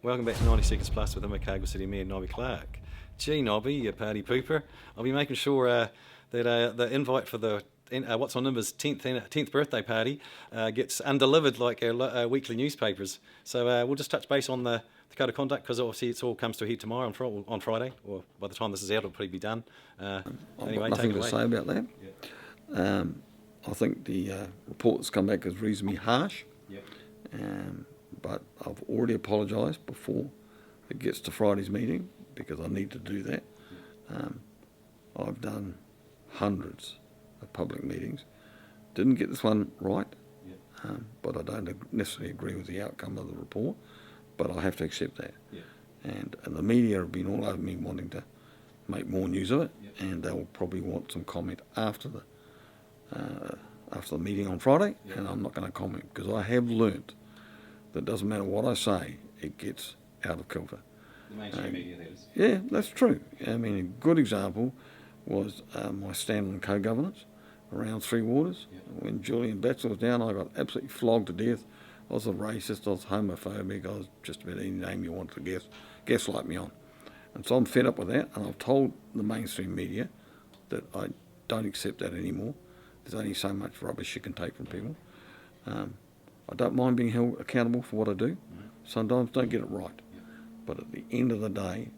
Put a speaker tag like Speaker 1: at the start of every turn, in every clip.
Speaker 1: Welcome back to 90 Seconds Plus with Invercargill City Mayor Nobby Clark. Gee, Nobby, you party pooper. I'll be making sure that the invite for the What's On Invers 10th birthday party gets undelivered like our weekly newspapers. So we'll just touch base on the code of conduct, because obviously it all comes to a head tomorrow on Friday, or by the time this is out it'll probably be done.
Speaker 2: I've got nothing to say about that. Yeah. I think the report that's come back is reasonably harsh.
Speaker 1: Yep.
Speaker 2: But I've already apologised before it gets to Friday's meeting, because I need to do that. I've done hundreds of public meetings. Didn't get this one right, but I don't necessarily agree with the outcome of the report, but I have to accept that.
Speaker 1: Yeah.
Speaker 2: And the media have been all over me wanting to make more news of it, and they'll probably want some comment after the meeting on Friday, and I'm not going to comment, because I have learnt that doesn't matter what I say, it gets out of kilter.
Speaker 1: The mainstream media, that is.
Speaker 2: Yeah, that's true. I mean, a good example was my stand on co-governance around Three Waters. Yep. When Julian Batchelor was down, I got absolutely flogged to death. I was a racist, I was homophobic, I was just about any name you wanted to gaslight me on. And so I'm fed up with that, and I've told the mainstream media that I don't accept that anymore. There's only so much rubbish you can take from people. I don't mind being held accountable for what I do. Sometimes don't get it right. But at the end of the day,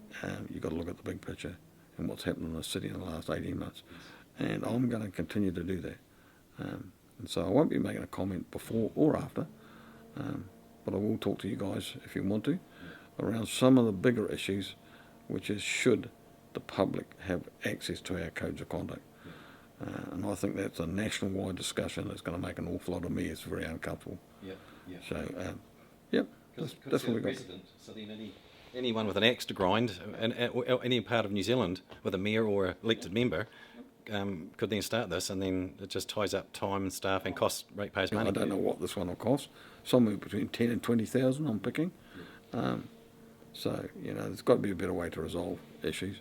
Speaker 2: you've got to look at the big picture and what's happened in the city in the last 18 months. And I'm going to continue to do that. And so I won't be making a comment before or after, but I will talk to you guys, if you want to, around some of the bigger issues, which is, should the public have access to our codes of conduct? And I think that's a national-wide discussion that's going to make an awful lot of me. It's very uncomfortable. So, that's what we got.
Speaker 1: So then anyone with an axe to grind, in any part of New Zealand, with a mayor or elected member, could then start this, and then it just ties up time and staff and costs ratepayers money.
Speaker 2: I don't know what this one will cost. Somewhere between 10 and 20,000, I'm picking. So, there's got to be a better way to resolve issues.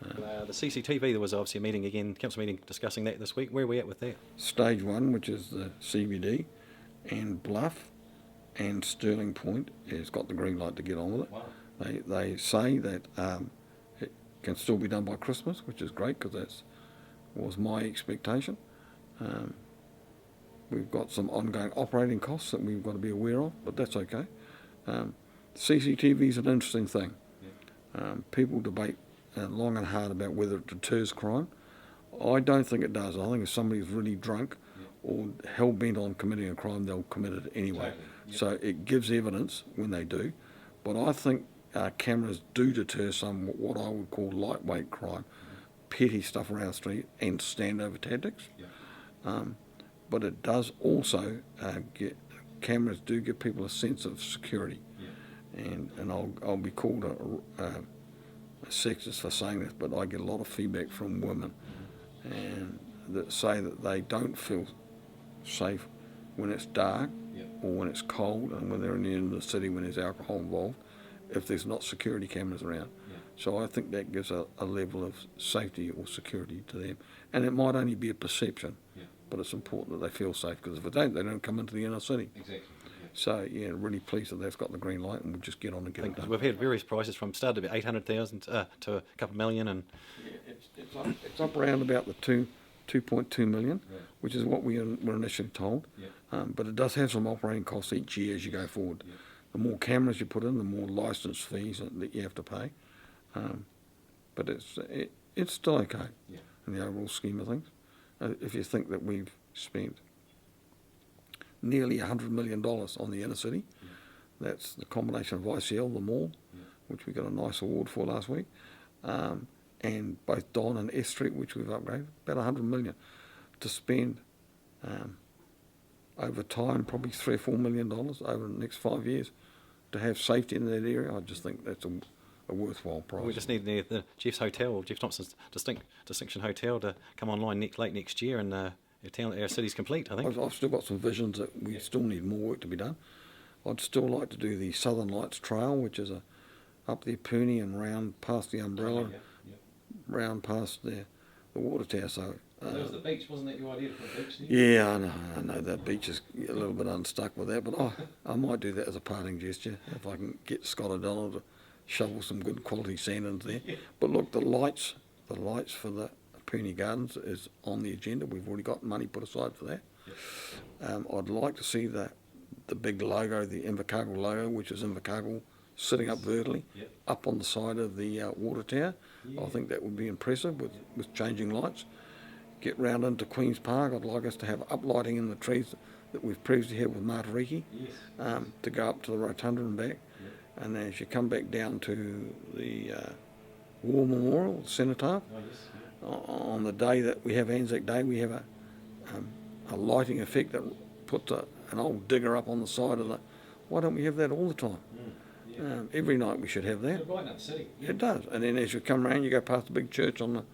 Speaker 1: The CCTV, there was obviously a meeting again, council meeting discussing that this week. Where are we at with that?
Speaker 2: Stage 1, which is the CBD, and Bluff and Stirling Point, has got the green light to get on with it.
Speaker 1: Wow.
Speaker 2: They say that it can still be done by Christmas, which is great, because that was my expectation. We've got some ongoing operating costs that we've got to be aware of, but that's okay. CCTV is an interesting thing. People debate long and hard about whether it deters crime. I don't think it does. I think if somebody's really drunk or hell-bent on committing a crime, they'll commit it anyway. Totally. So it gives evidence when they do. But I think cameras do deter some what I would call lightweight crime, petty stuff around the street, and standover tactics. But it does also cameras do give people a sense of security. And I'll be called a sexist for saying this, but I get a lot of feedback from women and that say that they don't feel safe when it's dark or when it's cold, and when they're in the end of the city when there's alcohol involved, if there's not security cameras around. So I think that gives a level of safety or security to them, and it might only be a perception, but it's important that they feel safe, because if they don't come into the inner city.
Speaker 1: Exactly.
Speaker 2: So, really pleased that that's got the green light, and we'll just get on and get it done.
Speaker 1: We've had various prices from started about 800,000 to a couple of million. And
Speaker 2: it's up around about the 2.2 million, which is what we were initially told. But it does have some operating costs each year as you go forward. The more cameras you put in, the more licence fees that you have to pay. But it's still okay in the overall scheme of things. If you think that we've spent nearly $100 million on the inner city. That's the combination of ICL, the mall, which we got a nice award for last week, and both Don and S Street, which we've upgraded, about $100 million to spend over time, probably $3 or $4 million over the next 5 years to have safety in that area. I just think that's a worthwhile price.
Speaker 1: We just need the Jeff's Hotel, Jeff Thompson's Distinction Hotel, to come online late next year, and our city's complete, I think.
Speaker 2: I've still got some visions that we still need more work to be done. I'd still like to do the Southern Lights Trail, which is up the Puni and round past the Umbrella, round past the water tower. So
Speaker 1: That was the beach, wasn't that your idea for the beach?
Speaker 2: Yeah, I know that beach is a little bit unstuck with that, but I might do that as a parting gesture if I can get Scott O'Donnell to shovel some good quality sand into there.
Speaker 1: Yeah.
Speaker 2: But look, the lights for the Peony Gardens is on the agenda. We've already got money put aside for that.
Speaker 1: Yep.
Speaker 2: I'd like to see the big logo, the Invercargill logo, which is Invercargill sitting up vertically,
Speaker 1: Yep.
Speaker 2: up on the side of the water tower.
Speaker 1: Yeah.
Speaker 2: I think that would be impressive with changing lights. Get round into Queen's Park. I'd like us to have uplighting in the trees that we've previously had with Matariki,
Speaker 1: Yes.
Speaker 2: to go up to the rotunda and back.
Speaker 1: Yep.
Speaker 2: And as you come back down to the War Memorial, Cenotaph,
Speaker 1: Oh, yes.
Speaker 2: on the day that we have Anzac Day, we have a lighting effect that puts an old digger up on the side of the... Why don't we have that all the time?
Speaker 1: Yeah.
Speaker 2: Every night we should have that.
Speaker 1: It'll brighten up the city. Yeah.
Speaker 2: It does. And then as you come around, you go past the big church on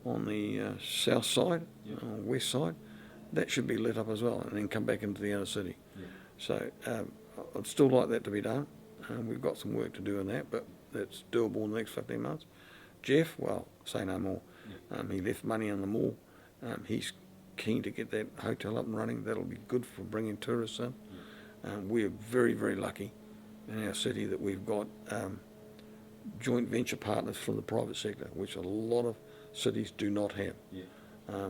Speaker 2: the south side,
Speaker 1: Yep.
Speaker 2: west side. That should be lit up as well, and then come back into the inner city.
Speaker 1: Yeah.
Speaker 2: So I'd still like that to be done. We've got some work to do in that, but that's doable in the next 15 months. Jeff, well, say no more.
Speaker 1: Yeah.
Speaker 2: He left money in the mall. He's keen to get that hotel up and running. That'll be good for bringing tourists in.
Speaker 1: Yeah.
Speaker 2: We're very, very lucky in our city that we've got joint venture partners from the private sector, which a lot of cities do not have.
Speaker 1: Yeah.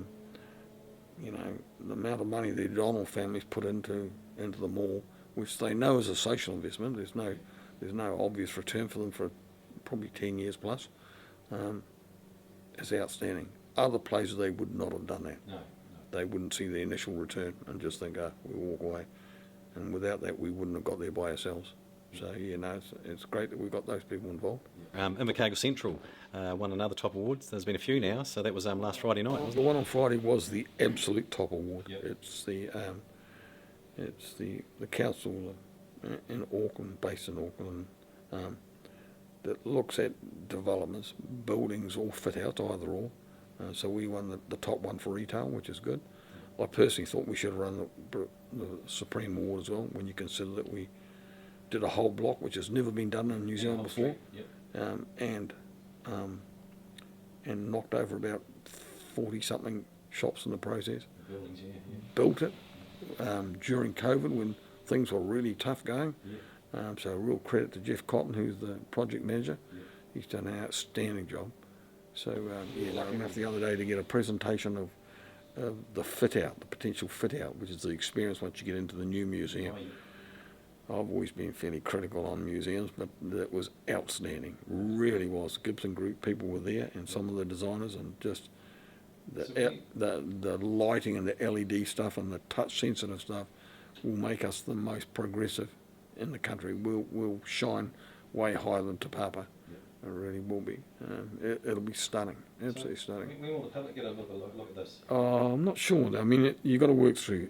Speaker 2: You know, the amount of money the O'Donnell families put into the mall, which they know is a social investment. There's no obvious return for them for probably 10 years plus. Is outstanding. Other places they would not have done that.
Speaker 1: No.
Speaker 2: They wouldn't see the initial return and just think, we'll walk away. And without that, we wouldn't have got there by ourselves. So, yeah, no, it's great that we've got those people involved.
Speaker 1: Invercargill Central won another top award. There's been a few now, so that was last Friday night, wasn't
Speaker 2: The one on Friday was the absolute top award.
Speaker 1: Yep.
Speaker 2: It's the council in Auckland, based in Auckland, that looks at developments, buildings or fit outs, either or. So we won the top one for retail, which is good. I personally thought we should have run the Supreme Award as well, when you consider that we did a whole block, which has never been done in New Zealand before,
Speaker 1: Yep.
Speaker 2: and knocked over about 40-something shops in the process.
Speaker 1: The buildings, yeah.
Speaker 2: Built it during COVID when things were really tough going.
Speaker 1: Yeah.
Speaker 2: So a real credit to Jeff Cotton, who's the project manager.
Speaker 1: Yeah.
Speaker 2: He's done an outstanding job. So lucky enough the other day to get a presentation of the fit out, the potential fit out, which is the experience once you get into the new museum.
Speaker 1: Oh, yeah.
Speaker 2: I've always been fairly critical on museums, but that was outstanding. Really was. Gibson Group people were there, and some of the designers, and just the lighting and the LED stuff and the touch sensitive stuff will make us the most progressive in the country. We'll shine way higher than Te Papa. It really will be. It'll be stunning, absolutely stunning.
Speaker 1: When will the public get a look at this?
Speaker 2: I'm not sure. I mean, you've got to work through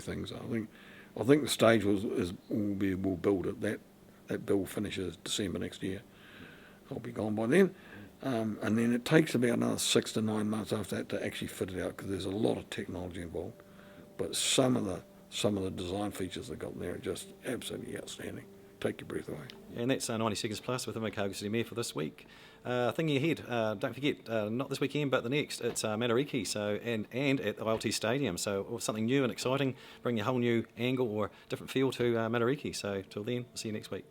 Speaker 2: things. I think the stage we'll build it. That build finishes December next year. I'll be gone by then. And then it takes about another 6 to 9 months after that to actually fit it out, because there's a lot of technology involved. But some of the design features they've got there are just absolutely outstanding. Take your breath away.
Speaker 1: And that's 90 Seconds Plus with Invercargill City Mayor for this week. Thinking ahead, don't forget, not this weekend but the next, it's Matariki, so and at the ILT Stadium, so something new and exciting, bring a whole new angle or different feel to Matariki. So till then, we'll see you next week.